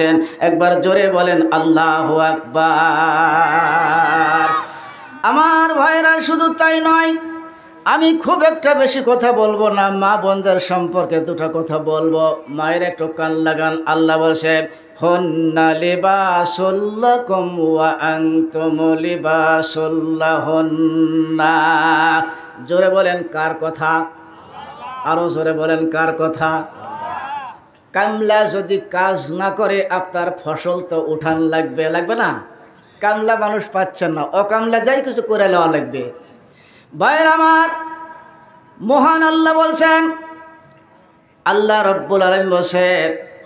দিয়েছেন। একবার জোরে বলেন আল্লাহু আকবার। আমার ভাইরা শুধু তাই নয়, আমি খুব একটা বেশি কথা বলবো না, মা বোনদের সম্পর্কে দুটো কথা বলবো। মায়ের একটু কান লাগান। আল্লাহ বলছে হুন্না লিবাসুল লাকুম ওয়া আনতুম লিবাসুল লাহুন্না। জোরে বলেন কার কথা? আরো জোরে বলেন কার কথা? কামলা যদি কাজ না করে আপনার ফসল তো উঠান লাগবে, লাগবে না? কামলা মানুষ পাচ্ছেন না, অকামলা যাই কিছু করে নেওয়া লাগবে। ভাইয়ের আমার, মহান আল্লাহ বলছেন, আল্লাহ রব্বুল আলামিন বলছে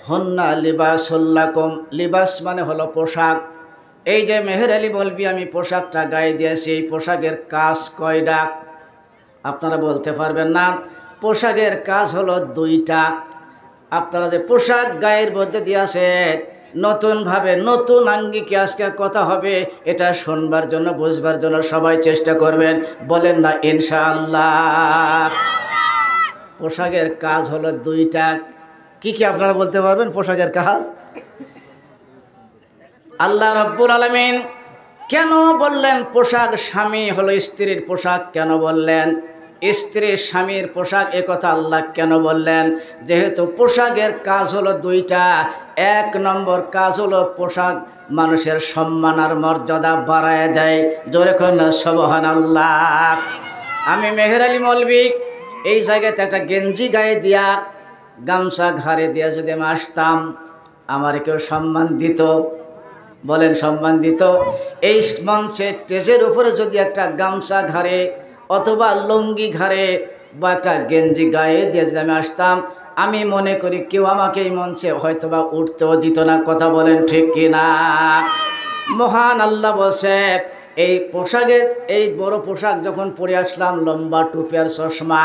হুন্না লিবাসুল লাকুম। লিবাস মানে হলো পোশাক। এই যে মেহের আলী বলবি আমি পোশাকটা গায়ে দিয়েছি, এই পোশাকের কাজ কয়টা? আপনারা বলতে পারবেন না। পোশাকের কাজ হলো দুইটা। আপনারা যে পোশাক গায়ের মধ্যে দিয়েছে, নতুনভাবে নতুন আঙ্গিকে আজকে কথা হবে, এটা শুনবার জন্য বুঝবার জন্য সবাই চেষ্টা করবেন, বলেন না ইনশাআল্লাহ। পোশাকের কাজ হলো দুইটা। কি কি আপনারা বলতে পারবেন পোশাকের কাজ? আল্লাহ রাব্বুল আলামিন কেন বললেন পোশাক স্বামী হলো স্ত্রীর পোশাক? কেন বললেন স্ত্রী স্বামীর পোশাক? একথা আল্লাহ কেন বললেন? যেহেতু পোশাকের কাজ হলো দুইটা। এক নম্বর কাজ হলো পোশাক মানুষের সম্মান আর মর্যাদা বাড়ায় দেয়। জোরে করেন সুবহানাল্লাহ। আমি মেহের আলী মৌলভী এই জায়গাতে একটা গেঞ্জি গায়ে দিয়া, গামছা ঘাড়ে দিয়া যদি আমি আসতাম, আমার কেউ সম্মান দিত? বলেন সম্মান দিত? এই মঞ্চে স্টেজের উপরে যদি একটা গামছা ঘাড়ে অথবা লুঙ্গি ঘাড়ে বা একটা গেঞ্জি গায়ে দিয়ে যদি আমি আসতাম, আমি মনে করি কেউ আমাকে এই মঞ্চে হয়তোবা উঠতেও দিত না। কথা বলেন ঠিক কিনা? মহান আল্লাহ বলছে এই পোশাকে, এই বড় পোশাক যখন পরে আসলাম, লম্বা টুপি আর চশমা,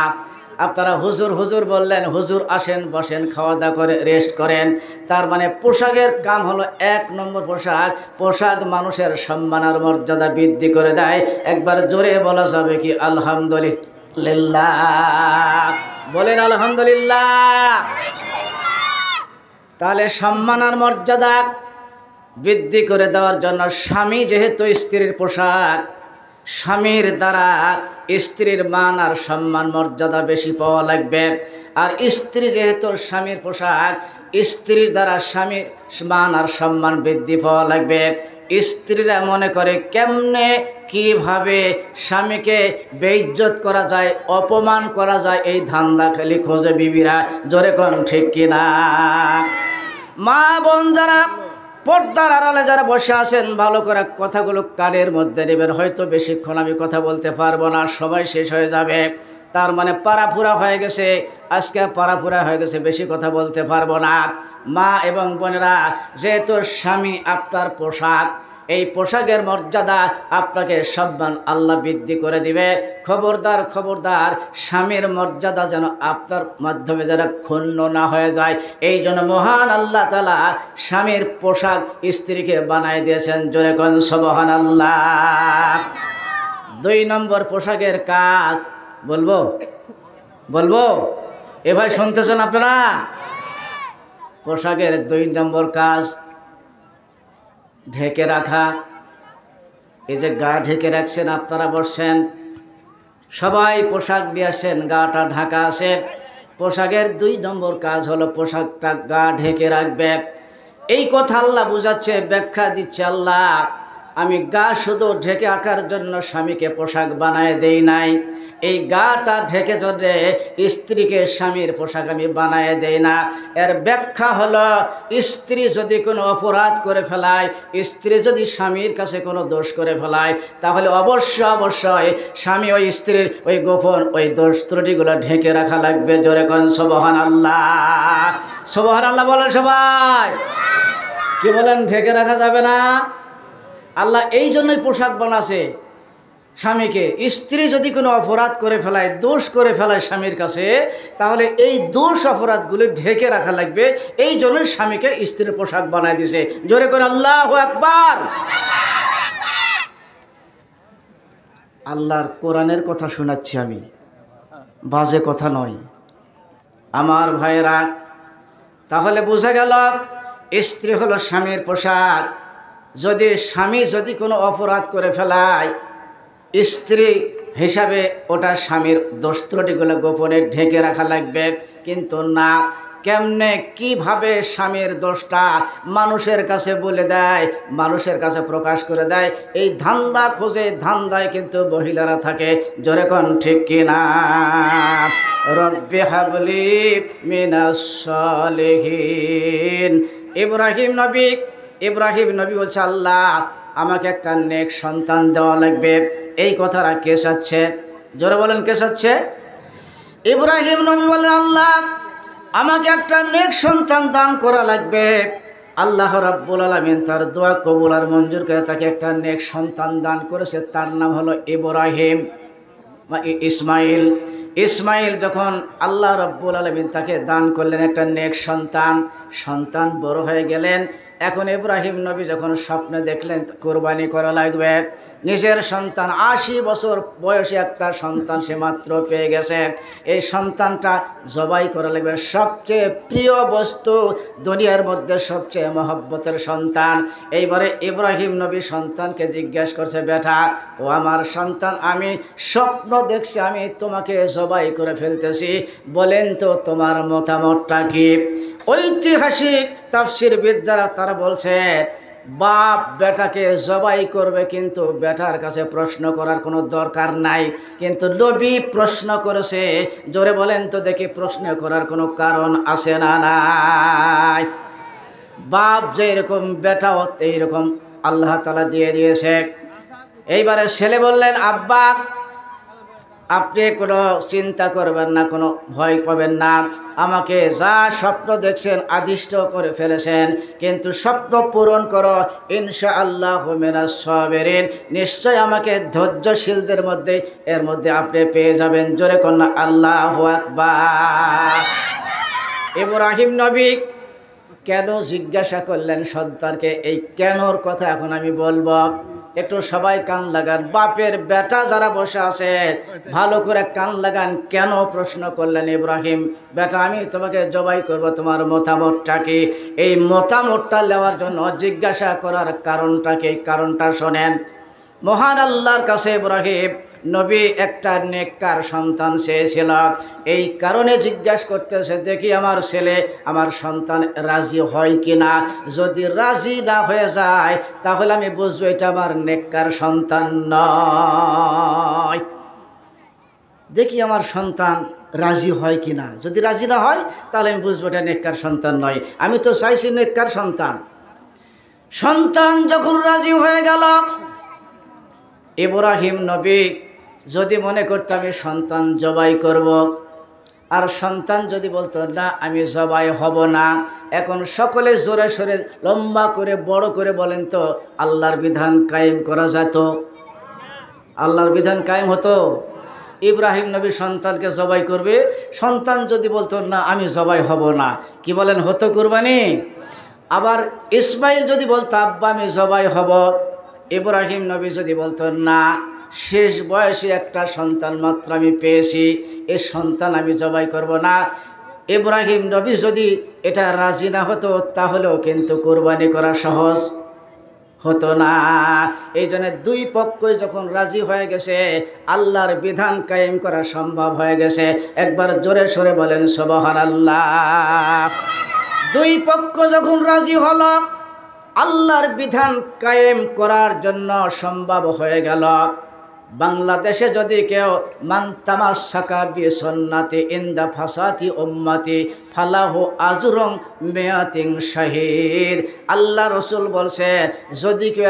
আপনারা হুজুর হুজুর বললেন, হুজুর আসেন বসেন খাওয়া দাওয়া করে রেস্ট করেন। তার মানে পোশাকের কাম হলো এক নম্বর পোশাক। পোশাক মানুষের সম্মান আর মর্যাদা বৃদ্ধি করে দেয়। একবার জোরে বলা যাবে কি আলহামদুলিল্লাহ? বলেন আলহামদুলিল্লাহ। তাহলে সম্মান আর মর্যাদা বৃদ্ধি করে দেওয়ার জন্য স্বামী যেহেতু স্ত্রীর পোশাক, স্বামীর দ্বারা স্ত্রীর মান আর সম্মান মর্যাদা বেশি পাওয়া লাগবে। আর স্ত্রী যেহেতু স্বামীর পোশাক, স্ত্রীর দ্বারা স্বামীর মান আর সম্মান বৃদ্ধি পাওয়া লাগবে। স্ত্রীরা মনে করে কেমনে কিভাবে স্বামীকে বেইজ্জত করা যায়, অপমান করা যায়, এই ধান্দা খালি খোঁজে বিবিরা। জোরে কোন ঠিক কিনা? মা বোন যারা পর্দার আড়ালে যারা বসে আছেন, ভালো করে কথাগুলো কানের মধ্যে নেবেন। হয়তো বেশিক্ষণ আমি কথা বলতে পারবো না, সময় শেষ হয়ে যাবে। তার মানে পাড়াফুরা হয়ে গেছে, আজকে পাড়াফুরা হয়ে গেছে, বেশি কথা বলতে পারবো না। মা এবং বোনেরা, যেহেতু স্বামী আপনার পোশাক, এই পোশাকের মর্যাদা আপনাকে সম্মান আল্লাহ বৃদ্ধি করে দিবে। খবরদার খবরদার, স্বামীর মর্যাদা যেন আপনার মাধ্যমে যারা ক্ষুণ্ণ না হয়ে যায়। এই জন্য মহান আল্লাহ তাআলা স্বামীর পোশাক স্ত্রীকে বানায় দিয়েছেন। জোরে কোন সুবহানাল্লাহ। দুই নম্বর পোশাকের কাজ বলবো বলবো এ ভাই শুনতেছেন আপনারা? পোশাকের দুই নম্বর কাজ ঢেকে রাখা। এই যে গা ঢেকে রাখছেন, আপনারা বসছেন, সবাই পোশাক দিয়ে আসেন, গাটা ঢাকা আছে। পোশাকের দুই নম্বর কাজ হলো পোশাকটা গা ঢেকে রাখবে। এই কথা আল্লাহ বুঝাচ্ছে, ব্যাখ্যা দিচ্ছে আল্লাহ, আমি গা শুধু ঢেকে রাখার জন্য স্বামীকে পোশাক বানায় দেই নাই। এই গাটা ঢেকে ধরে স্ত্রীকে স্বামীর পোশাক আমি বানায় দেই না। এর ব্যাখ্যা হলো, স্ত্রী যদি কোনো অপরাধ করে ফেলায়, স্ত্রী যদি স্বামীর কাছে কোনো দোষ করে ফেলায়, তাহলে অবশ্যই স্বামী ওই স্ত্রীর ওই গোপন ওই দোষ ত্রুটিগুলো ঢেকে রাখা লাগবে। জোরে কোন সুবহানাল্লাহ। সুবহানাল্লাহ বলেন সবাই। কি বলেন? ঢেকে রাখা যাবে না। আল্লাহ এই জন্যই পোশাক বানাছে স্বামীকে। স্ত্রী যদি কোনো অপরাধ করে ফেলায়, দোষ করে ফেলায় স্বামীর কাছে, তাহলে এই দোষ অপরাধগুলি ঢেকে রাখা লাগবে। এই জন্যই স্বামীকে স্ত্রীর পোশাক বানায় দিছে। জোরে করে আল্লাহু আকবার। আল্লাহর কোরআনের কথা শোনাচ্ছি আমি, বাজে কথা নয় আমার ভাইয়েরা। তাহলে বোঝা গেল স্ত্রী হলো স্বামীর পোশাক। যদি স্বামী যদি কোনো অপরাধ করে ফেলায়, স্ত্রী হিসাবে ওটা স্বামীর দোষ ত্রুটিগুলো গোপনে ঢেকে রাখা লাগবে। কিন্তু না, কেমনে কিভাবে স্বামীর দোষটা মানুষের কাছে বলে দেয়, মানুষের কাছে প্রকাশ করে দেয়, এই ধান্দা খোঁজে, ধান্দায় কিন্তু মহিলারা থাকে। জোরে কোন ঠিক কিনা? রব্বি হাবলি মিনাস সালিহিন। ইব্রাহিম নবী বলছে, আল্লাহ আমাকে একটা নেক সন্তান দেওয়া লাগবে। এই কথাটা কে চাচ্ছে? জোরে বলেন, কে চাচ্ছে? ইব্রাহিম নবী বলেন, আল্লাহ আমাকে একটা নেক সন্তান দান করা লাগবে। আল্লাহ রাব্বুল আলামিন তার দোয়া কবুল আর মঞ্জুর করে তাকে একটা নেক সন্তান দান করেছে। তার নাম হলো ইব্রাহিম বা ইসমাইল। যখন আল্লাহ রাব্বুল আলামিন তাকে দান করলেন একটা নেক সন্তান বড় হয়ে গেলেন। এখন ইব্রাহিম নবী যখন স্বপ্নে দেখলেন কোরবানি করা লাগবে, নিজের সন্তান 80 বছর বয়সী একটা সন্তান সে মাত্র পেয়ে গেছে, এই সন্তানটা জবাই করা লাগবে। সবচেয়ে প্রিয় বস্তু দুনিয়ার মধ্যে, সবচেয়ে মহব্বতের সন্তান। এইবারে ইব্রাহিম নবী সন্তানকে জিজ্ঞাসা করছে, বেটা ও আমার সন্তান, আমি স্বপ্ন দেখছি আমি তোমাকে জবাই করে ফেলতেছি, বলেন তো তোমার মতামতটা কি? ঐতিহাসিক তাফসীরবিদ যারা তারা বলছে, বাপ বেটাকে জবাই করবে, কিন্তু বেটার কাছে প্রশ্ন করার কোনো দরকার নাই। কিন্তু নবী প্রশ্ন করেছে। জোরে বলেন তো দেখি, প্রশ্ন করার কোনো কারণ আছে না নাই? বাপ যেরকম বেটাও এইরকম আল্লাহ তাআলা দিয়ে দিয়েছে। এইবারে ছেলে বললেন, আব্বা আপনি কোনো চিন্তা করবেন না, কোনো ভয় পাবেন না, আমাকে যা স্বপ্ন দেখছেন আদিষ্ট করে ফেলেছেন, কিন্তু স্বপ্ন পূরণ করো, ইনশাআল্লাহু মিনাস সাবিরিন, নিশ্চয় আমাকে ধৈর্যশীলদের মধ্যে এর মধ্যে আপনি পেয়ে যাবেন। জোরে কন্যা আল্লাহু আকবার। ইব্রাহিম নবী কেন জিজ্ঞাসা করলেন সন্তানকে? এই কেনর কথা এখন আমি বলবো, একটু সবাই কান লাগান। বাপের বেটা যারা বসে আছে ভালো করে কান লাগান। কেন প্রশ্ন করলেন ইব্রাহিম, বেটা আমি তোমাকে জবাই করব, তোমার মতামতটা কি? এই মতামতটা নেওয়ার জন্য জিজ্ঞাসা করার কারণটা কি? কারণটা শোনেন। মহান আল্লাহর কাছে ইব্রাহিম নবী একটা নেককার সন্তান চেয়েছিল। এই কারণে জিজ্ঞাসা করতেছে, দেখি আমার ছেলে, আমার সন্তান রাজি হয় কি না। যদি রাজি না হয়ে যায় তাহলে আমি বুঝবো এটা আমার নেককার সন্তান নয়। দেখি আমার সন্তান রাজি হয় কি না। যদি রাজি না হয় তাহলে আমি বুঝবো এটা নেককার সন্তান নয়। আমি তো চাইছি নেককার সন্তান যখন রাজি হয়ে গেল, ইব্রাহিম নবী যদি মনে করতো আমি সন্তান জবাই করব, আর সন্তান যদি বলতো না আমি জবাই হব না, এখন সকলে জোরে সোরে লম্বা করে বড় করে বলেন তো, আল্লাহর বিধান কায়েম করা যেত? আল্লাহর বিধান কায়েম হতো? ইব্রাহিম নবী সন্তানকে জবাই করবে, সন্তান যদি বলতো না আমি জবাই হব না, কি বলেন, হতো কুরবানি? আবার ইসমাইল যদি বলতো আব্বা আমি জবাই হব, ইব্রাহিম নবী যদি বলতো না শেষ বয়সী একটা সন্তান মাত্র আমি পেয়েছি, এই সন্তান আমি জবাই করব না, ইব্রাহিম নবী যদি এটা রাজি না হতো তাহলেও কিন্তু কোরবানি করা সহজ হতো না। এই জন্য দুই পক্ষই যখন রাজি হয়ে গেছে, আল্লাহর বিধান কায়েম করা সম্ভব হয়ে গেছে। একবার জোরে সোরে বলেন সুবহানাল্লাহ। দুই পক্ষ যখন রাজি হলো, আল্লাহর বিধান কায়েম করার জন্য সম্ভব হয়ে গেল। বাংলাদেশে যদি কেউ মান তামাসসাকা বিসুন্নতি ইনদা ফাসাতি উম্মতি ফালাহু আজরুম মিয়াতিন শাহীদ। আল্লাহ রসুল বলছে, যদি কেউ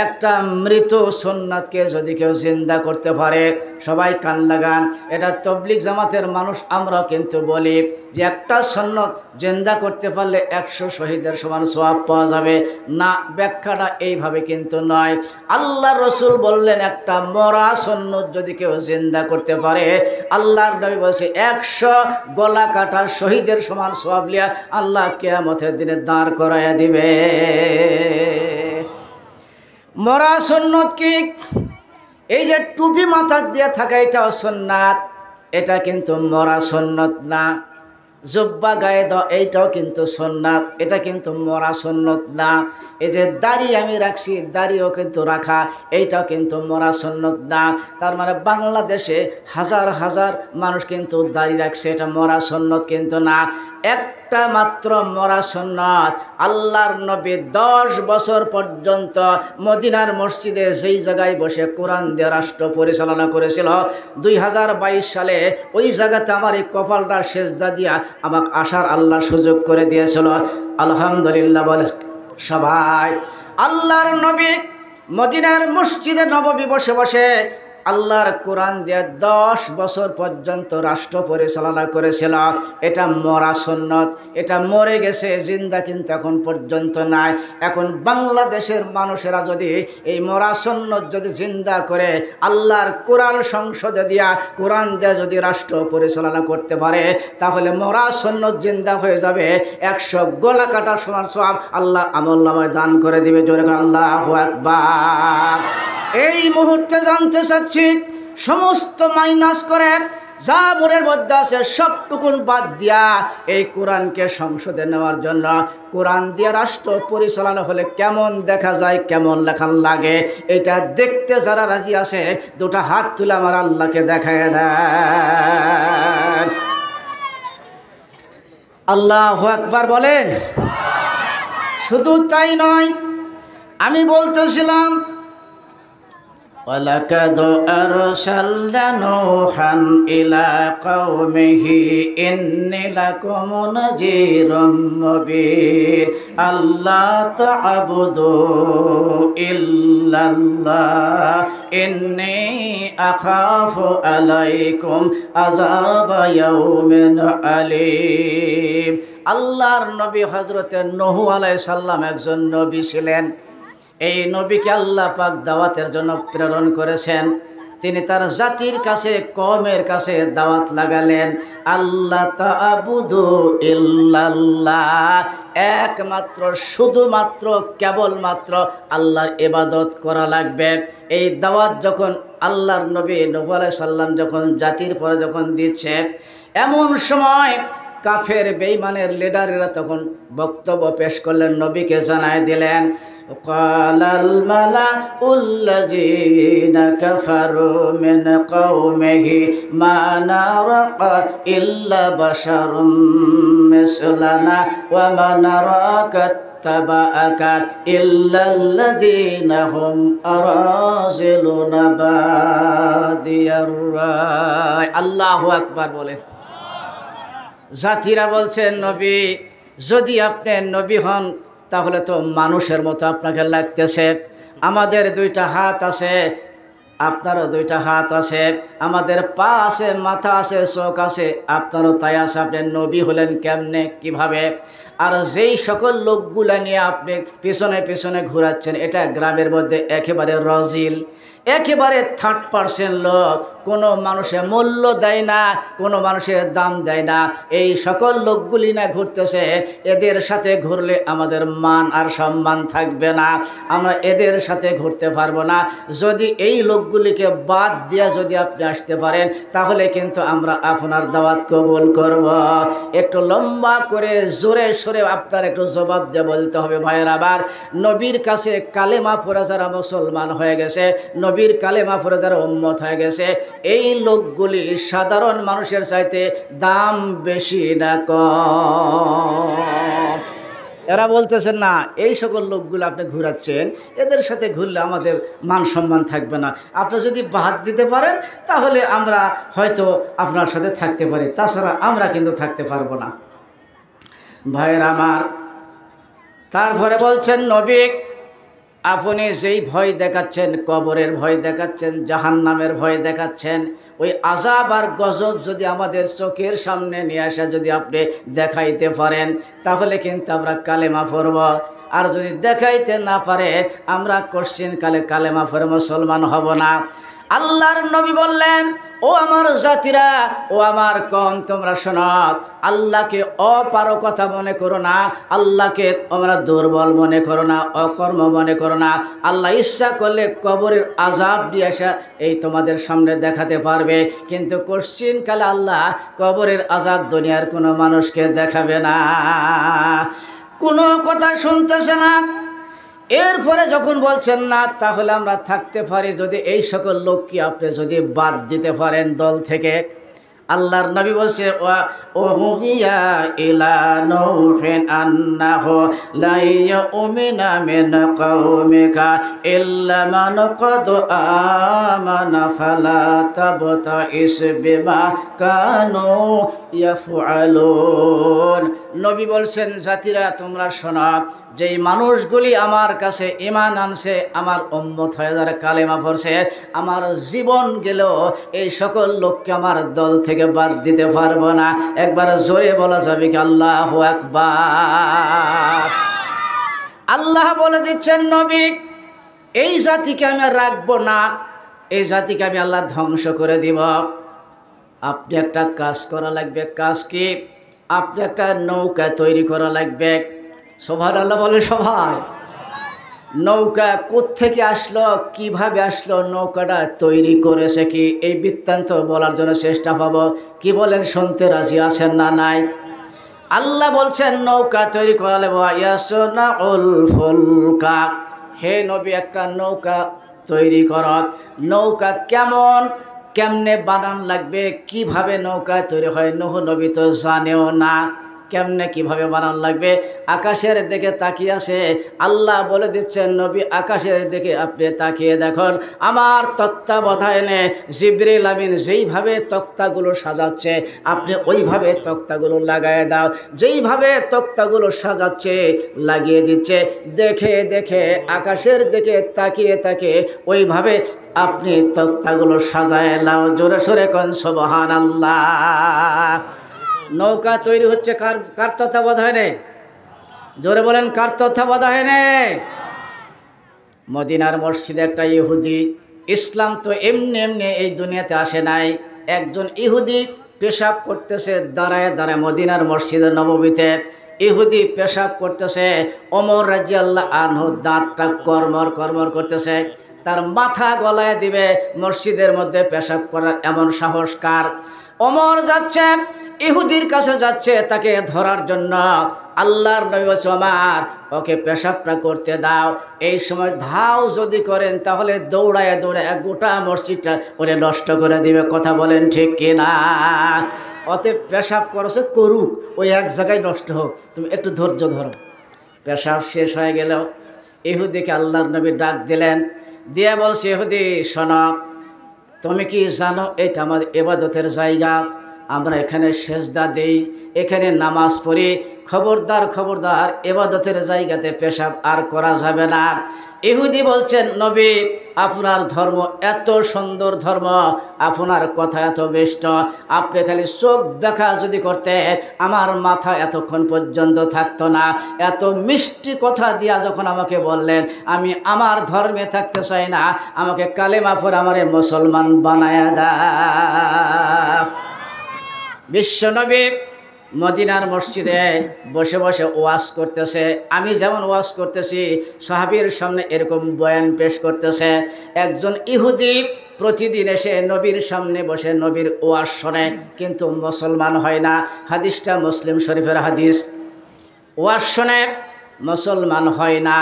একটা মৃত সুন্নাতকে যদি কেউ জিন্দা করতে পারে, সবাই কান লাগান, এটা তবলিগ জামাতের মানুষ আমরা কিন্তু বলি যে একটা সুন্নত জিন্দা করতে পারলে 100 শহীদের সমান সওয়াব পাওয়া যাবে না। ব্যাখ্যাটা এইভাবে কিন্তু নয়। আল্লাহ রসুল বললেন একটা মরা সুন্নত যদি কেউ জিন্দা করতে পারে, আল্লাহর নবী বলছে 100 গলা কাটা শহীদের সমান সওয়াব লিয়া আল্লাহ কিয়ামতের দিনে দাঁড় করাইয়া দিবে। মরা সুন্নত কি? এই যে টুপি মাথা দিয়ে থাকা এটাও সুন্নাত, এটা কিন্তু মরা সুন্নত না। জুব্বা গায়ে দাও, এইটাও কিন্তু সুন্নাত, এটা কিন্তু মরা সুন্নত না। এই যে দাড়ি আমি রাখছি, দাড়িও কিন্তু রাখা, এইটাও কিন্তু মরা সুন্নত না। তার মানে বাংলাদেশে হাজার হাজার মানুষ কিন্তু দাড়ি রাখছে, এটা মরা সুন্নত কিন্তু না। একটা মাত্র মরা সুন্নাত, আল্লাহর নবী 10 বছর পর্যন্ত মদিনার মসজিদে যেই জায়গায় বসে কোরআন দিয়ে রাষ্ট্র পরিচালনা করেছিল, 2022 সালে ওই জায়গাতে আমার এই কপালটা সেজদা দিয়া আমাকে আসার আল্লাহ সুযোগ করে দিয়েছিল। আলহামদুলিল্লাহ বলে সবাই। আল্লাহর নবী মদিনার মসজিদে নববী বসে বসে আল্লাহর কোরআন দিয়ে 10 বছর পর্যন্ত রাষ্ট্র পরিচালনা করেছিল। এটা মরা সুন্নত, এটা মরে গেছে, জিন্দা কিন্তু এখন পর্যন্ত নাই। এখন বাংলাদেশের মানুষেরা যদি এই মরা সুন্নত যদি জিন্দা করে আল্লাহর কোরআন সংসদে দিয়া কোরআন দিয়ে যদি রাষ্ট্র পরিচালনা করতে পারে, তাহলে মরা সুন্নত জিন্দা হয়ে যাবে। 100 গলা কাটা সমান সওয়াব আল্লাহ আমলনামায় দান করে দিবে। জোরে আল্লাহু আকবার। এই মুহূর্তে জানতে চাচ্ছি, সমস্ত মাইনাস করে যা মনের মধ্যে আছে সবটুকুন বাদ দিয়া এই কোরআনকে সংসদে নেওয়ার জন্য, কোরআন দিয়ে রাষ্ট্র পরিচালনা হলে কেমন দেখা যায়, কেমন লেখা লাগে, এটা দেখতে যারা রাজি আছে দুটো হাত তুলে আমার আল্লাহকে দেখায় দেন। আল্লাহু আকবার বলেন। শুধু তাই নয়, আমি বলতেছিলাম وَلَقَدْ أَرْسَلْنَا نُوحًا إِلَى قَوْمِهِ إِنِّي لَكُمْ نَذِيرٌ مُّبِينٌ أَلَّا تَعْبُدُوا إِلَّا اللَّهَ إِنِّي أَخَافُ عَلَيْكُمْ عَذَابَ يَوْمٍ أَلِيمٍ। আল্লাহর নবী হযরতে নূহ আলাইহিস সালাম একজন নবী ছিলেন। এই নবীকে আল্লাহ পাক দাওয়াতের জন্য প্রেরণ করেছেন। তিনি তার জাতির কাছে, কওমের কাছে দাওয়াত লাগালেন, আল্লাহ তা'বুদু ইল্লাল্লাহ, একমাত্র শুধুমাত্র কেবলমাত্র আল্লাহর ইবাদত করা লাগবে। এই দাওয়াত যখন আল্লাহর নবী নূহ আলাইহিস সালাম যখন জাতির পরে যখন দিচ্ছে, এমন সময় কাফের বেঈমানের লিডারেরা তখন বক্তব্য পেশ করলেন, নবীকে জানায় দিলেন, ক্বালাল মালাউল্লাযীনা কাফারু মিন কওমিহি মা নারাকা ইল্লা বাশারুম মিসলানা ওয়া মা নারাকা তাবাআকা ইল্লাল্লাযীনা হুম আরাযিলুনা বাদিয়ার রায়। আল্লাহু আকবার বলেন। জাতিরা বলছেন, নবী যদি আপনি নবী হন তাহলে তো মানুষের মতো আপনাকে লাগতেছে, আমাদের 2টা হাত আছে, আপনারও 2টা হাত আছে, আমাদের পা আছে, মাথা আছে, চোখ আছে, আপনারও তাই আছে, আপনি নবী হলেন কেমনে, কিভাবে? আর যেই সকল লোকগুলা নিয়ে আপনি পিছনে পিছনে ঘোরাচ্ছেন, এটা গ্রামের মধ্যে একেবারে রজিল, একেবারে 3rd% লোক, কোনো মানুষের মূল্য দেয় না, কোনো মানুষের দাম দেয় না। এই সকল লোকগুলি না ঘুরতেছে, এদের সাথে ঘুরলে আমাদের মান আর সম্মান থাকবে না, আমরা এদের সাথে ঘুরতে পারবো না। যদি এই লোকগুলিকে বাদ দিয়ে যদি আপনি আসতে পারেন, তাহলে কিন্তু আমরা আপনার দাওয়াত কবুল করব। একটু লম্বা করে জোরে সরে আপনার একটু জবাব দিয়ে বলতে হবে, ভাইয়ের আবার নবীর কাছে কালেমা পড়ে যারা মুসলমান হয়ে গেছে, নবীর কালেমা পড়ে যারা উম্মত হয়ে গেছে, এই লোকগুলি সাধারণ মানুষের চাইতে দাম বেশি না কম। এরা বলতেছেন না, এই সকল লোকগুলো আপনি ঘুরাচ্ছেন, এদের সাথে ঘুরলে আমাদের মান সম্মান থাকবে না, আপনি যদি বাদ দিতে পারেন তাহলে আমরা হয়তো আপনার সাথে থাকতে পারি, তাছাড়া আমরা কিন্তু থাকতে পারবো না। ভাইয়ের আমার, তারপরে বলছেন, নবী আপনি যেই ভয় দেখাচ্ছেন, কবরের ভয় দেখাচ্ছেন, জাহান্নামের ভয় দেখাচ্ছেন, ওই আযাব আর গজব যদি আমাদের চোখের সামনে নিয়ে আসা যদি আপনি দেখাইতে পারেন, তাহলে কিন্তু আমরা কালেমা পড়ব। আর যদি দেখাইতে না পারে, আমরা কোশ্চিন কালে কালেমা পড়ে মুসলমান হব না। আল্লাহর নবী বললেন, ও আমার জাতিরা, ও আমার কম, তোমরা শোনো, আল্লাহকে অপারকতা মনে করো না, আল্লাহকে তোমরা দুর্বল মনে করো না, অকর্ম মনে করো না। আল্লাহ ইচ্ছা করলে কবরের আযাব দিয়ে আসা এই তোমাদের সামনে দেখাতে পারবে, কিন্তু কোশ্চিনকালে আল্লাহ কবরের আযাব দুনিয়ার কোনো মানুষকে দেখাবে না। কোনো কথা শুনতেছে না। এরপরে যখন বলছেন না, তাহলে আমরা থাকতে পারি যদি এই সকল লোককে আপনি যদি বাদ দিতে পারেন দল থেকে। আল্লাহর নবী বলছে, ওহিয়া ইলা নূহিন আন্নাহু লা ইউমিনা মিন কওমিকা ইল্লা মান ক্বাদ আমানা ফালা তাবতাইস বিমা কানু ইয়াফআলুন। নবী বলছেন, জাতিরা তোমরা শোনো, যেই মানুষগুলি আমার কাছে ঈমান আনছে, আমার উম্মত হয়ে যারা কালেমা পড়ছে, আমার জীবন গেলেও এই সকল লোককে আমার দল থেকে বাদ দিতে পারবো না। একবার জোরে বলা যাবে কি আল্লাহু আকবার। আল্লাহ বলে দিচ্ছেন, নবী এই জাতিকে আমি আর রাখবো না, এই জাতিকে আমি আল্লাহ ধ্বংস করে দিব। আপনি একটা কাজ করা লাগবে। কাজ কি? আপনি একটা নৌকা তৈরি করা লাগবে। সুবহানাল্লাহ বলে সবাই। নৌকা কোত্থেকে আসলো, কিভাবে আসলো, নৌকাটা তৈরি করেছে কি, এই বৃত্তান্ত বলার জন্য চেষ্টা পাবো। কি বলেন, শুনতে রাজি আছেন না নাই? আল্লাহ বলছেন নৌকা তৈরি করালে ইয়াসনাউল ফুলকা, হে নবী একটা নৌকা তৈরি কর। নৌকা কেমনে বানান লাগবে, কিভাবে নৌকা তৈরি হয় নূহ নবী তো জানেও না। কেমনে কিভাবে বানান লাগবে? আকাশের দিকে তাকিয়ে আছে। আল্লাহ বলে দিচ্ছেন, নবী আকাশের দিকে আপনি তাকিয়ে দেখুন, আমার তত্ত্বাবধানে জিবরিল আমিন যেইভাবে তক্তাগুলো সাজাচ্ছে, আপনি ওইভাবে তক্তাগুলো লাগায় দাও। যেইভাবে তক্তাগুলো সাজাচ্ছে, লাগিয়ে দিচ্ছে, দেখে দেখে আকাশের দিকে তাকিয়ে তাকিয়ে ওইভাবে আপনি তক্তাগুলো সাজায় নাও। জোরে সোরে কোন সুবহানাল্লাহ। নৌকা তৈরি হচ্ছে কার তত্ত্বাবধানে? জোরে বলেন, কার তত্ত্বাবধানে? মদিনার মসজিদে একটা ইহুদি, ইসলাম তো এমনি এমনি এই দুনিয়াতে আসে নাই। একজন ইহুদি পেশাব করতেছে দাঁড়ায় দাঁড়ায় মদিনার মসজিদে নববীতে। ইহুদি পেশাব করতেছে, ওমর রাদিয়াল্লাহু আনহু দাঁতটা কর্মর কর্মর করতেছে, তার মাথা গলায় দিবে মসজিদের মধ্যে পেশাব করার এমন সাহস কার? ওমর যাচ্ছে, ইহুদির কাছে যাচ্ছে তাকে ধরার জন্য। আল্লাহর নবী বলছে, ওমর ওকে পেশাবটা করতে দাও। এই সময় ধাও যদি করেন তাহলে দৌড়ায় দৌড়ায় গোটা মসজিদটা ওরে নষ্ট করে দিবে। কথা বলেন ঠিক কিনা? অতএব পেশাব করছে, করুক, ওই এক জায়গায় নষ্ট হোক, তুমি একটু ধৈর্য ধরো। পেশাব শেষ হয়ে গেল, ইহুদিকে আল্লাহর নবী ডাক দিলেন, দিয়ে বলছে, ইহুদি শোনো, তুমি কি জানো এটা আমাদের ইবাদতের জায়গা, আমরা এখানে সেজদা দেই, এখানে নামাজ পড়ি, খবরদার খবরদার ইবাদতের জায়গাতে পেশাব আর করা যাবে না। ইহুদি বলছেন, নবী আপনার ধর্ম এত সুন্দর ধর্ম, আপনার কথা এত বেষ্ট, আপনি খালি চোখ দেখা যদি করতে আমার মাথা এতক্ষণ পর্যন্ত থাকতো না। এত মিষ্টি কথা দিয়া যখন আমাকে বললেন, আমি আমার ধর্মে থাকতে চাই না, আমাকে কালেমা পড়ে আমারে মুসলমান বানায়া দাও। বিশ্বনবী মদিনার মসজিদে বসে বসে ওয়াজ করতেছে। আমি যেমন ওয়াজ করতেছি, সাহাবীর সামনে এরকম বয়ান পেশ করতেছে। একজন ইহুদি প্রতিদিন এসে নবীর সামনে বসে নবীর ওয়াজ শোনে, কিন্তু মুসলমান হয় না। হাদিসটা মুসলিম শরীফের হাদিস। ওয়াজ শোনে, মুসলমান হয় না।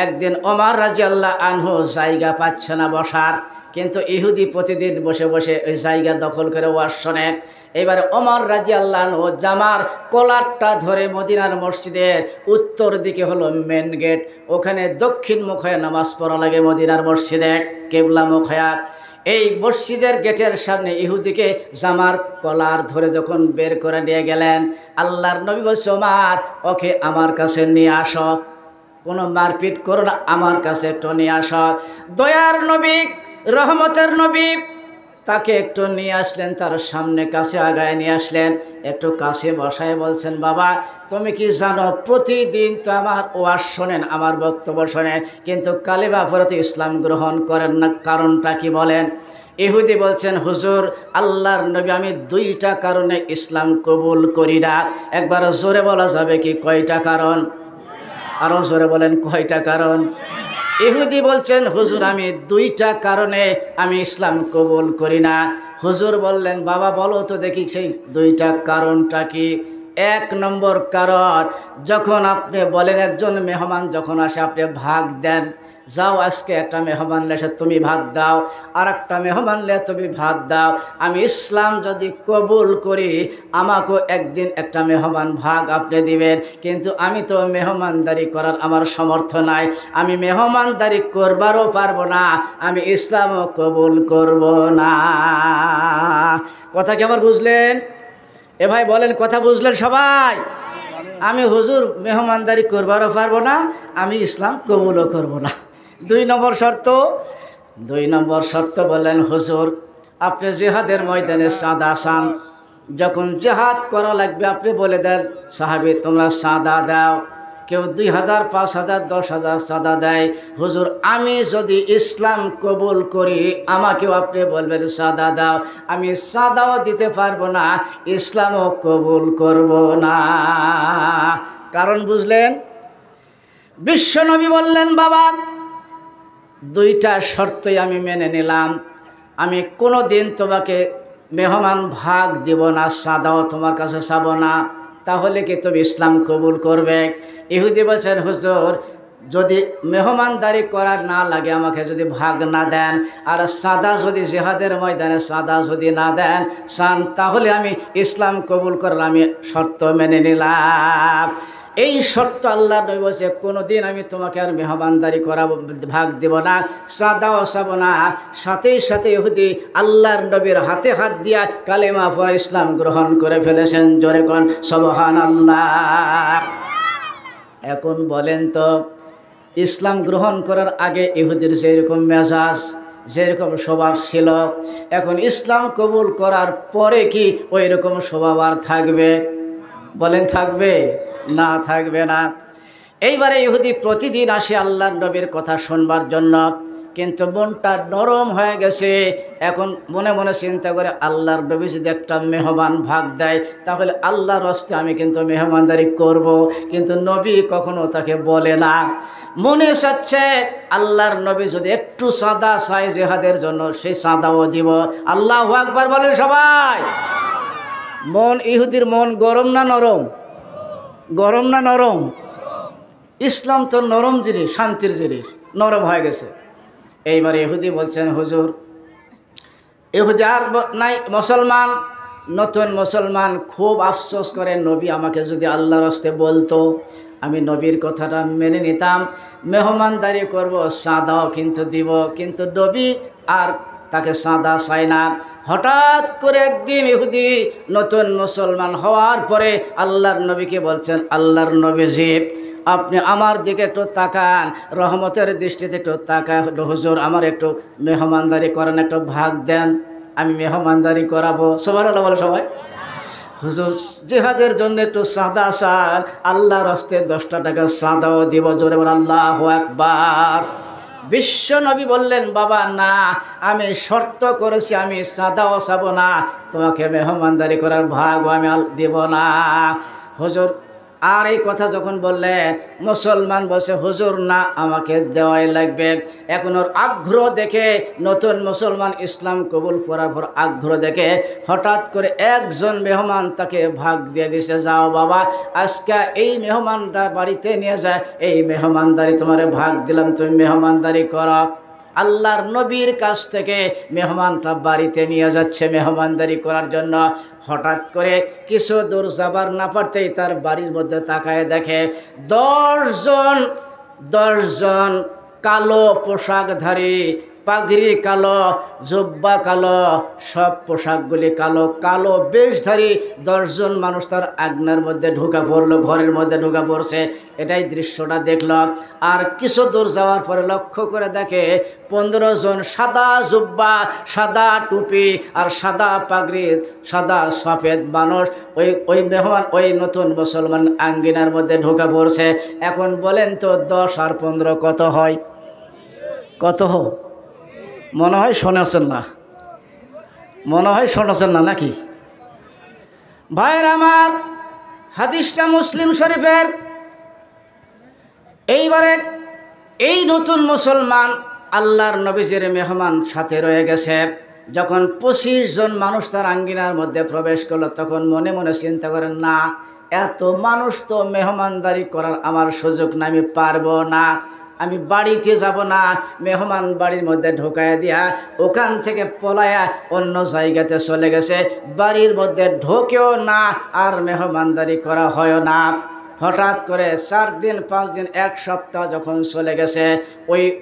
একদিন ওমর রাদিয়াল্লাহু আনহু জায়গা পাচ্ছে না বসার, কিন্তু ইহুদি প্রতিদিন বসে বসে ওই জায়গা দখল করে ওয়াজ শোনে। এবারে ওমর রাদিয়াল্লাহু আনহু জামার কলারটা ধরে মদিনার মসজিদের উত্তর দিকে হলো মেন গেট, ওখানে দক্ষিণ মুখ হয়ে নামাজ পড়া লাগে মদিনার মসজিদে, কেবলা মুখ হয়ে। এই মসজিদের গেটের সামনে ইহুদিকে জামার কলার ধরে যখন বের করে নিয়ে গেলেন, আল্লাহর নবী বলছে, ওমর ওকে আমার কাছে নিয়ে আসো, কোনো মারপিট করো না, আমার কাছে একটু নিয়ে আসো। দয়ার নবী, রহমতের নবী তাকে একটু নিয়ে আসলেন, তার সামনে কাছে আগায় নিয়ে আসলেন, একটু কাছে বসায় বলছেন, বাবা তুমি কি জানো প্রতিদিন তো আমার ওয়াজ শোনেন, আমার বক্তব্য শোনেন, কিন্তু কালেমা পড়ে তো ইসলাম গ্রহণ করেন না, কারণটা কি বলেন? ইহুদি বলছেন, হুজুর আল্লাহর নবী আমি দুইটা কারণে ইসলাম কবুল করি না। একবার জোরে বলা যাবে কি কয়টা কারণ? আরো জোরে বলেন, কয়টা কারণ? ইহুদি বলছেন, হুজুর আমি দুইটা কারণে আমি ইসলাম কবুল করি না। হুজুর বললেন, বাবা বলো তো দেখি সেই দুইটা কারণটা কি। এক নম্বর কারণ, যখন আপনি বলেন একজন মেহমান যখন আসে আপনি ভাগ দেন, যাও আজকে একটা মেহমান লেসে তুমি ভাত দাও, আর একটা মেহমান লে তুমি ভাত দাও। আমি ইসলাম যদি কবুল করি আমাকেও একদিন একটা মেহমান ভাগ আপনি দিবেন, কিন্তু আমি তো মেহমানদারি করার আমার সামর্থ্য নাই, আমি মেহমানদারি করবারও পারবো না, আমি ইসলামও কবুল করব না। কথা কি আবার বুঝলেন? এ ভাই বলেন, কথা বুঝলেন সবাই? আমি হুজুর মেহমানদারি করবারও পারবো না, আমি ইসলাম কবুলও করব না। দুই নম্বর শর্ত বললেন, হুজুর আপনি জিহাদের ময়দানে চাঁদা চান, যখন জিহাদ করা লাগবে আপনি বলে দেন সাহাবী তোমরা চাঁদা দাও। কেউ 2000, 5000, 10,000 চাঁদা দেয়। হুজুর আমি যদি ইসলাম কবুল করি আমাকেও আপনি বলবেন চাঁদা দাও, আমি চাঁদাও দিতে পারবো না, ইসলামও কবুল করব না। কারণ বুঝলেন? বিশ্বনবী বললেন, বাবা দুইটা শর্তই আমি মেনে নিলাম, আমি কোনো দিন তোমাকে মেহমান ভাগ দিব না, চাঁদাও তোমার কাছে চাবো না, তাহলে কি তুমি ইসলাম কবুল করবে? ইহুদি বলছেন, হুজুর যদি মেহমানদারি করার না লাগে আমাকে যদি ভাগ না দেন, আর চাঁদা যদি জিহাদের ময়দানে চাঁদা যদি না দেন চান, তাহলে আমি ইসলাম কবুল করার আমি শর্ত মেনে নিলাম। এই শর্ত আল্লাহর নবী বলছে, কোনোদিন আমি তোমাকে আর মেহমানদারি করাবো, ভাগ দেব না, চাঁদাও চাবো না। সাথে সাথে ইহুদি আল্লাহর নবীর হাতে হাত দিয়া কালেমা পড়ে ইসলাম গ্রহণ করে ফেলেছেন। জোরে কোন সুবহানাল্লাহ। এখন বলেন তো, ইসলাম গ্রহণ করার আগে ইহুদির যেরকম মেজাজ, যেরকম স্বভাব ছিল, এখন ইসলাম কবুল করার পরে কি ওই রকম স্বভাব আর থাকবে? বলেন থাকবে? না, থাকবে না। এইবারে ইহুদি প্রতিদিন আসে আল্লাহর নবীর কথা শুনবার জন্য, কিন্তু মনটা নরম হয়ে গেছে। এখন মনে মনে চিন্তা করে, আল্লাহর নবী যদি একটা মেহমান ভাগ দেয় তাহলে আল্লাহর হস্তে আমি কিন্তু মেহমানদারি করব, কিন্তু নবী কখনো তাকে বলে না। মনে চাচ্ছে আল্লাহর নবী যদি একটু চাঁদা চায় জিহাদের জন্য, সেই চাঁদাও দিব। আল্লাহু আকবার বলেন সবাই। মন, ইহুদির মন গরম না নরম? গরম না নরম? ইসলাম তো নরম জিনিস, শান্তির জিনিস, নরম হয়ে গেছে। এইবারে ইহুদি বলছেন, হুজুর ইহুদি আর নাই মুসলমান, নতুন মুসলমান, খুব আফসোস করে, নবী আমাকে যদি আল্লাহর হস্তে বলতো আমি নবীর কথাটা মেনে নিতাম, মেহমানদারি করব, চাঁদাও কিন্তু দিব, কিন্তু নবী আর তাকে চাঁদা চায় না। হঠাৎ করে একদিন ইহুদি নতুন মুসলমান হওয়ার পরে আল্লাহর নবীকে বলছেন, আল্লাহর নবীজি আপনি আমার দিকে একটু তাকান, রহমতের দৃষ্টিতে একটু তাকান, হুজুর আমার একটু মেহমানদারি করেন, একটু ভাগ দেন, আমি মেহমানদারি করাবো। সুবহানাল্লাহ বলে সবাই। হুজুর জিহাদের জন্য একটু চাঁদা চান, আল্লাহর হস্তে 10টা টাকা চাঁদাও দিব। জোরে বলেন আল্লাহু আকবার। বিশ্ব নবী বললেন, বাবা না, আমি শর্ত করেছি আমি চাঁদাও চাবো না, তোমাকে মেহমানদারি করার ভাগও আমি দেব না। হুজুর আর এই কথা যখন বললেন, মুসলমান বলছে, হুজুর না, আমাকে দেওয়াই লাগবে। এখন ওর আগ্রহ দেখে, নতুন মুসলমান ইসলাম কবুল করার পর আগ্রহ দেখে হঠাৎ করে একজন মেহমান তাকে ভাগ দিয়ে দিছে, যাও বাবা আজকে এই মেহমানটা বাড়িতে নিয়ে যায়, এই মেহমানদারি তোমারে ভাগ দিলাম, তুমি মেহমানদারি করো। আল্লাহর নবীর কাছ থেকে মেহমানটা বাড়িতে নিয়ে যাচ্ছে মেহমানদারি করার জন্য। হঠাৎ করে কিছু দূর যাবার না পারতেই তার বাড়ির মধ্যে তাকায় দেখে 10 জন কালো পোশাকধারী, পাগড়ি কালো, জুব্বা কালো, সব পোশাকগুলি কালো, কালো বেশধারী 10 জন মানুষ তার আগ্নার মধ্যে ঢুকা পড়লো, ঘরের মধ্যে ঢুকা পড়ছে। এটাই দৃশ্যটা দেখল। আর কিছু দূর যাওয়ার পরে লক্ষ্য করে দেখে 15 জন সাদা জুব্বা, সাদা টুপি আর সাদা পাগড়ি, সাদা সফেদ মানুষ ওই মেহমান, ওই নতুন মুসলমান আঙ্গিনার মধ্যে ঢুকা পড়ছে। এখন বলেন তো 10 আর 15 কত হয়? কত হয়? মনে হয় শোনেছেন না, মনে হয় শুনেছেন না নাকি? ভাইয়ের আমার, হাদিসটা মুসলিম শরীফের। এইবারে এই নতুন মুসলমান আল্লাহর নবীজির মেহমান সাথে রয়ে গেছে। যখন 25 জন মানুষ তার আঙ্গিনার মধ্যে প্রবেশ করলো, তখন মনে মনে চিন্তা করেন, না, এত মানুষ তো মেহমানদারি করার আমার সুযোগ না, আমি পারবো না, আমি বাড়িতে যাব না। মেহমান বাড়ির মধ্যে ঢোকায় দিয়া ওখান থেকে পলায়া অন্য জায়গাতে চলে গেছে, বাড়ির মধ্যে ঢোকেও না, আর মেহমানদারি করা হয় না। হঠাৎ করে 4 দিন 5 দিন 1 সপ্তাহ যখন চলে গেছে,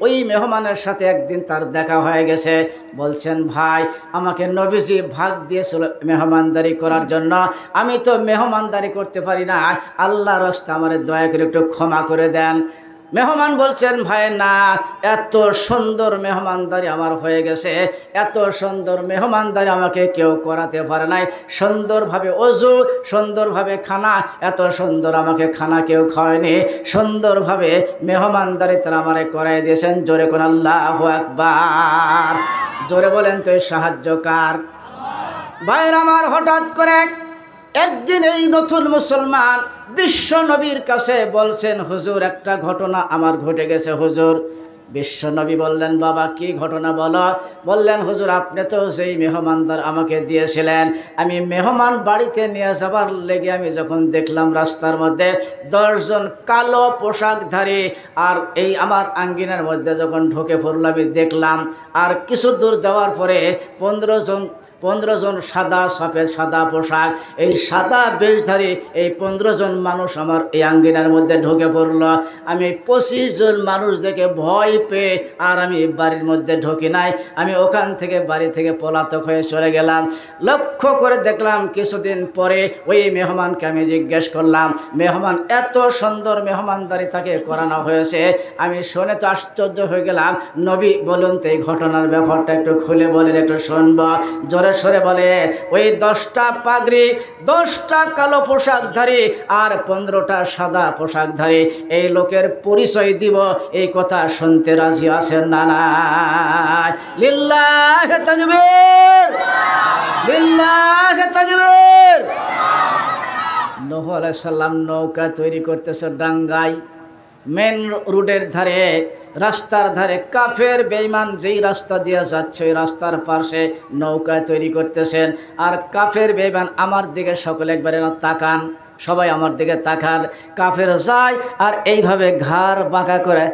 ওই মেহমানের সাথে একদিন তার দেখা হয়ে গেছে। বলছেন, ভাই, আমাকে নবীজি ভাগ দিয়েছিল মেহমানদারি করার জন্য, আমি তো মেহমানদারি করতে পারি না, আল্লাহর রাস্তা আমার দয়া করে একটু ক্ষমা করে দেন। মেহমান বলছেন, ভাই না, এত সুন্দর মেহমানদারি আমার হয়ে গেছে, এত সুন্দর মেহমানদারি আমাকে কেউ করাতে পারে নাই, সুন্দরভাবে ওযু, সুন্দরভাবে খানা, এত সুন্দর আমাকে খানা কেউ খাওয়ায়নি, সুন্দরভাবে মেহমানদারি তারা আমারে করাই দিয়েছেন। জোরে কোন আল্লাহু আকবার। জোরে বলেন তো, সাহায্য কার? ভাইয়ের আমার, হঠাৎ করে একদিন এই নতুন মুসলমান বিশ্ব নবীর কাছে বলছেন, হুজুর, একটা ঘটনা আমার ঘটে গেছে হুজুর। বিশ্ব নবী বললেন, বাবা, কি ঘটনা বলো? বললেন, হুজুর, আপনি তো সেই মেহমানদার আমাকে দিয়েছিলেন, আমি মেহমান বাড়িতে নিয়ে যাবার লেগে আমি যখন দেখলাম রাস্তার মধ্যে 10 জন কালো পোশাকধারী আর এই আমার আঙ্গিনার মধ্যে যখন ঢুকে পড়লো, আমি দেখলাম, আর কিছু দূর যাওয়ার পরে 15 জন সাদা সফেদ সাদা পোশাক, এই সাদা বেশধারী এই 15 জন মানুষ আমার এই আঙ্গিনার মধ্যে ঢুকে পড়ল। আমি 25 জন মানুষ দেখে ভয় পেয়ে আর আমি বাড়ির মধ্যে ঢুকি নাই, আমি ওখান থেকে বাড়ি থেকে পলাতক হয়ে চলে গেলাম। লক্ষ্য করে দেখলাম কিছুদিন পরে ওই মেহমানকে আমি জিজ্ঞেস করলাম, মেহমান এত সুন্দর মেহমানদারি তাকে করানো হয়েছে, আমি শুনে তো আশ্চর্য হয়ে গেলাম। নবী, বলুন তো এই ঘটনার ব্যাপারটা একটু খুলে বলেন, একটু শুনব। জোরে সরে বলে, ওই 10টা পাগড়ি, 10টা কালো পোশাকধারী আর 15টা সাদা পোশাকধারী এই লোকের পরিচয় দিব, এই কথা শুনতে রাজি আছেন না? নাই? লিল্লাহে তাকবীর, লিল্লাহে তাকবীর। নূহ আলাইহিস সালাম নৌকা তৈরি করতেছে ডাঙ্গায়, মেন রোডের ধারে, রাস্তার ধারে। কাফের বেঈমান যেই রাস্তা দিয়ে যাচ্ছে ওই রাস্তার পাশে নৌকা তৈরি করতেছেন। আর কাফের বেঈমান আমার দিকে সকলে একবারে তাকান, সবাই আমার দিকে তাকান। কাফের যায় আর এইভাবে ঘাড় বাঁকা করে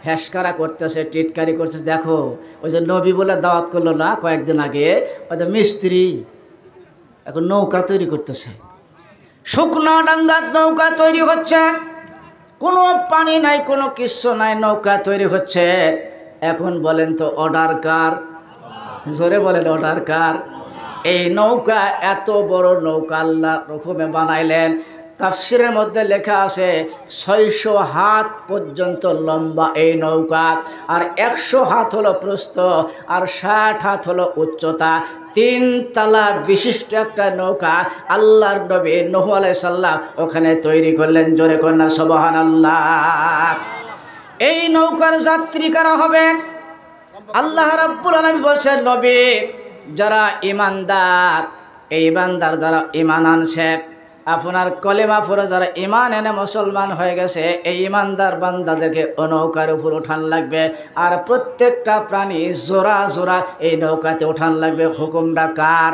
হেসকারা করতেছে, টিটকারি করতেছে। দেখো, ওই যে নবী বলে দাওয়াত করলো না কয়েকদিন আগে, ওই যে মিস্ত্রি এখন নৌকা তৈরি করতেছে। শুকনা ডাঙ্গার নৌকা তৈরি হচ্ছে, কোনো পানি নাই, কোনো কিছু নাই, নৌকা তৈরি হচ্ছে। এখন বলেন তো, অর্ডার কার? জোরে বলেন, অর্ডার কার? এই নৌকা, এত বড় নৌকা আল্লাহ রকমে বানাইলেন। তাফসিরের মধ্যে লেখা আছে 600 হাত পর্যন্ত লম্বা এই নৌকা, আর 100 হাত হলো প্রস্থ, আর 60 হাত হলো উচ্চতা। 3 তলা বিশিষ্ট একটা নৌকা আল্লাহর নবী নূহ আলাইহিস সালাম ওখানে তৈরি করলেন। জোরে কন্যা সুবহানাল্লাহ। এই নৌকার যাত্রী কারা হবে? আল্লাহ রাব্বুল আলামিন বলেছেন, নবী, যারা ঈমানদার, এই ঈমানদার যারা ঈমান আনছে, আপনার কলেমা পড়ে যারা ঈমান এনে মুসলমান হয়ে গেছে, এই ঈমানদার বান্দাদেরকে নৌকার উপর উঠান লাগবে। আর প্রত্যেকটা প্রাণী জোড়া জোড়া এই নৌকাতে উঠান লাগবে। হুকুমটা কার?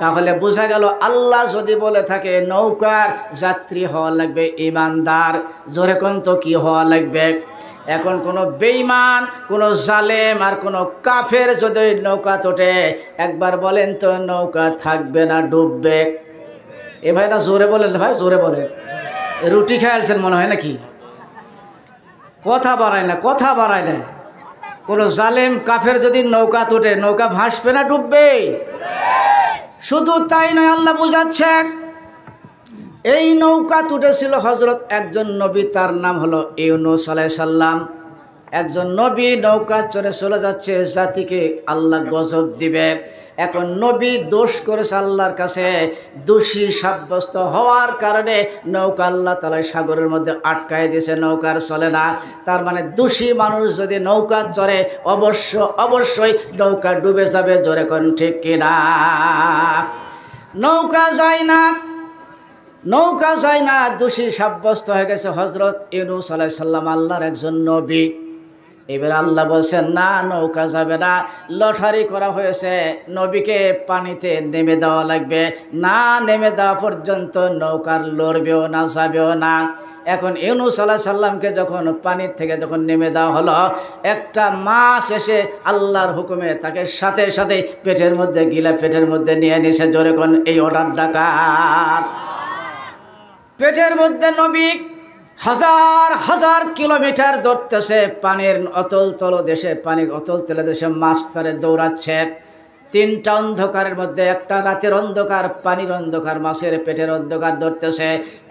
তাহলে বোঝা গেল, আল্লাহ যদি বলে থাকে নৌকার যাত্রী হওয়া লাগবে ঈমানদার, জোরে কোন তো কি হওয়া লাগবে? এখন কোনো বেঈমান, কোনো জালেম আর কোনো কাফের যদি নৌকা তোটে, একবার বলেন তো নৌকা থাকবে না ডুববে? এ ভাই না, জোরে বলেন ভাই, জোরে বলেন। রুটি খাইছেন মনে হয় নাকি? কথা বাড়ায় না, কথা বাড়ায় না। কোনো জালেম কাফের যদি নৌকা তোটে, নৌকা ভাসবে না ডুববে? শুধু তাই নয়, আল্লাহ বুঝাচ্ছে, এই নৌকা তুটেছিল হযরত একজন নবী, তার নাম হলো ইউনূস আলাইহিস সালাম। একজন নবী নৌকা চড়ে চলে যাচ্ছে, জাতিকে আল্লাহ গজব দিবে। এখন নবী দোষ করেছে আল্লাহর কাছে, দোষী সাব্যস্ত হওয়ার কারণে নৌকা আল্লাহ তাআলা সাগরের মধ্যে আটকায় দিয়েছে, নৌকার চলে না। তার মানে দোষী মানুষ যদি নৌকা চড়ে অবশ্যই নৌকা ডুবে যাবে। জোরে কোন ঠিক কিনা? নৌকা যায় না, দোষী সাব্যস্ত হয়ে গেছে হযরত ইউনূস আলাইহিস সালাম, আল্লাহর একজন নবী। এবার আল্লাহ বলছেন না, নৌকা যাবে না, লটারি করা হয়েছে, নবীকে পানিতে নেমে দেওয়া লাগবে, না নেমে দেওয়া পর্যন্ত নৌকার লড়বেও না, যাবেও না। এখন ইউনূস আলাইহিস সালামকে যখন পানির থেকে যখন নেমে দেওয়া হলো, একটা মাছ এসে আল্লাহর হুকুমে তাকে সাথে সাথে পেটের মধ্যে গিলা পেটের মধ্যে নিয়ে নিছে। জোরে কোন এই অর্ডার ডাকাত। পেটের মধ্যে নবী হাজার হাজার কিলোমিটার দৌড়তেছে, পানির অতল তলদেশে, পানির অতল তলদেশে মাছ তারে দৌড়াচ্ছে। তিনটা অন্ধকারের মধ্যে, একটা রাতের অন্ধকার, পানির অন্ধকার, মাছের পেটের অন্ধকার ধরতেছে।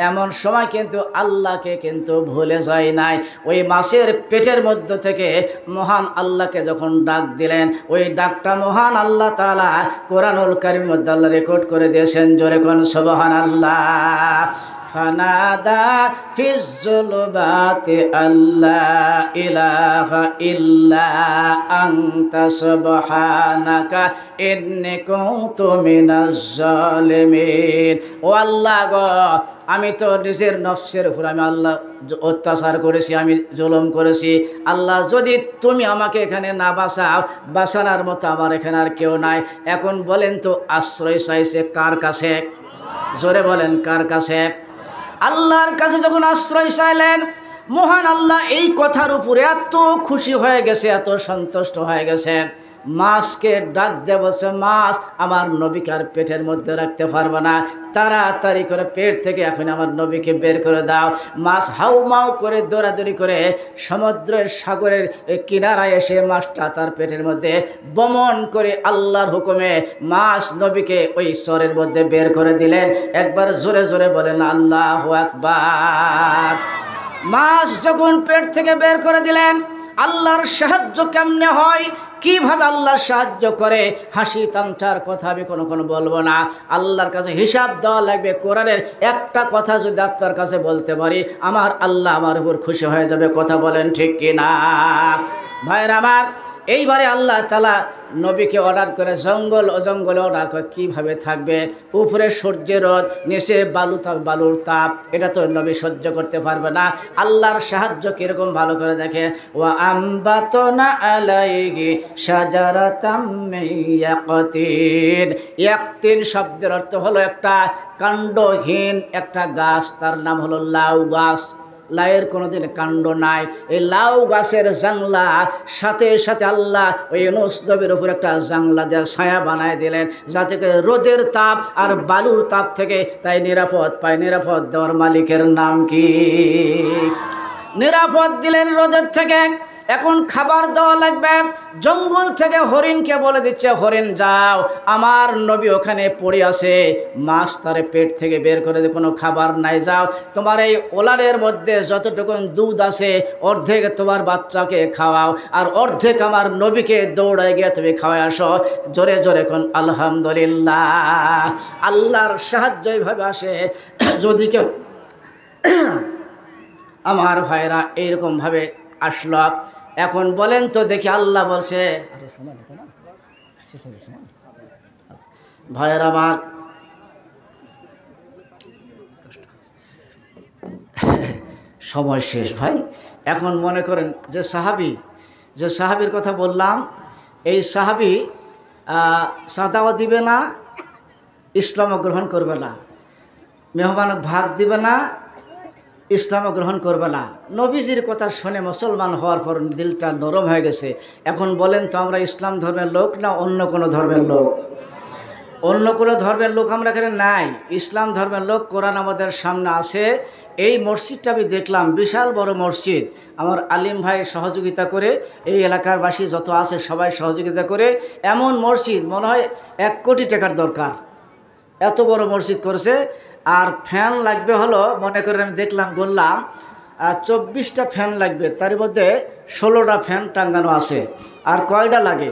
এমন সময় কিন্তু আল্লাহকে কিন্তু ভুলে যায় নাই। ওই মাছের পেটের মধ্য থেকে মহান আল্লাহকে যখন ডাক দিলেন, ওই ডাকটা মহান আল্লাহ তাআলা কোরআনুল কারীমের মধ্যে আল্লাহ রেকর্ড করে দিয়েছেন। জোরে কোন সুবহানাল্লাহ। ফানাদা ফিজ যুলুমাতি আল্লা ইলাহা ইল্লা আনতা সুবহানাকা ইন্নী কুনতু মিনাজ জালিমিন। ও আল্লাহ গো, আমি তো নিজের নফসের উপর আমি আল্লাহ অত্যাচার করেছি, আমি জুলুম করেছি। আল্লাহ, যদি তুমি আমাকে এখানে না বাঁচাও, বাঁচানোর মতো আমার এখানে আর কেউ নাই। এখন বলেন তো, আশ্রয় চাইছে কার কাছে? জোরে বলেন, কার কাছে? আল্লাহর কাছে যখন আশ্রয় চাইলেন, মহান আল্লাহ এই কথার উপরে এত খুশি হয়ে গেছে, এত সন্তুষ্ট হয়ে গেছে, মাছকে ডাক দিয়ে বলছে, মাছ আমার নবীকে আর পেটের মধ্যে রাখতে পারবে না, তাড়াতাড়ি করে পেট থেকে এখন আমার নবীকে বের করে দাও। মাছ হাউমাউ করে দৌড়াদৌড়ি করে সমুদ্রের সাগরের কিনারায় এসে মাছটা তার পেটের মধ্যে বমন করে আল্লাহর হুকুমে মাছ নবীকে ওই স্তরের মধ্যে বের করে দিলেন। একবার জোরে জোরে বলেন আল্লাহু আকবার। মাছ যখন পেট থেকে বের করে দিলেন, আল্লাহর সাহায্য কেমনে হয়, কিভাবে আল্লাহ সাহায্য করে, হাসি তামচার কথা আমি কোনো বলবো না। আল্লাহর কাছে হিসাব দেওয়া লাগবে। কোরআনের একটা কথা যদি আপনার কাছে বলতে পারি, আমার আল্লাহ আমার উপর খুশি হয়ে যাবে। কথা বলেন ঠিক কিনা? ভাইরা আমার, এইবারে আল্লাহ তাআলা নবীকে অর্ডার করে জঙ্গলে অর্ডার করে কিভাবে থাকবে। উপরে সূর্যের রোদ, নিচে বালুর তাপ, এটা তো নবী সহ্য করতে পারবে না। আল্লাহর সাহায্য কিরকম ভালো করে দেখে, ওয়া আম্বাতনা আলাইহি শাজারাতাম মিন ইয়াকতিন। ইয়াকতিন শব্দের অর্থ হলো একটা কাণ্ডহীন একটা গাছ, তার নাম হলো লাউ গাছ। লাউয়ের কোনোদিন কাণ্ড নাই। এই লাউ গাছের জাংলা সাথে সাথে আল্লাহ ওই ইউনূস নবীর উপর একটা জাংলা দেওয়া ছায়া বানায় দিলেন, যাতে করে রোদের তাপ আর বালুর তাপ থেকে তাই নিরাপদ পায়। নিরাপদ দেওয়ার মালিকের নাম কি? নিরাপদ দিলেন রোদের থেকে। এখন খাবার দেওয়া লাগবে। জঙ্গল থেকে হরিণকে বলে দিচ্ছে, হরিণ যাও, আমার নবী ওখানে পড়ে আছে, মাছ তারে পেট থেকে বের করে দিয়ে কোনো খাবার নাই, যাও তোমার এই ওলানের মধ্যে যতটুকু দুধ আছে অর্ধেক তোমার বাচ্চাকে খাওয়াও, আর অর্ধেক আমার নবীকে দৌড়ায় গিয়ে তুমি খাওয়াই আসো। জোরে জোরে কোন আলহামদুলিল্লাহ। আল্লাহর সাহায্য এইভাবে আসে যদি কেউ আমার ভাইরা এইরকমভাবে আসলো। এখন বলেন তো দেখি, আল্লাহ বলছে, ভাইয়ের আমার সময় শেষ ভাই। এখন মনে করেন যে সাহাবীর কথা বললাম, এই সাহাবী সাদাও দিবে না, ইসলামও গ্রহণ করবে না, মেহমানক ভাগ দিবে না, ইসলামও গ্রহণ করবে না। নবীজির কথা শুনে মুসলমান হওয়ার পর দিলটা নরম হয়ে গেছে। এখন বলেন তো, আমরা ইসলাম ধর্মের লোক না অন্য কোনো ধর্মের লোক? অন্য কোনো ধর্মের লোক আমরা এখানে নাই, ইসলাম ধর্মের লোক। কোরআন আমাদের সামনে আছে। এই মসজিদটা আমি দেখলাম, বিশাল বড় মসজিদ। আমার আলিম ভাই সহযোগিতা করে, এই এলাকার বাসী যত আছে সবাই সহযোগিতা করে এমন মসজিদ, মনে হয় 1 কোটি টাকার দরকার, এত বড় মসজিদ করেছে। আর ফ্যান লাগবে হলো, মনে করেন আমি দেখলাম, বললাম 24টা ফ্যান লাগবে, তার মধ্যে 16টা ফ্যান টাঙ্গানো আছে। আর কয়টা লাগে?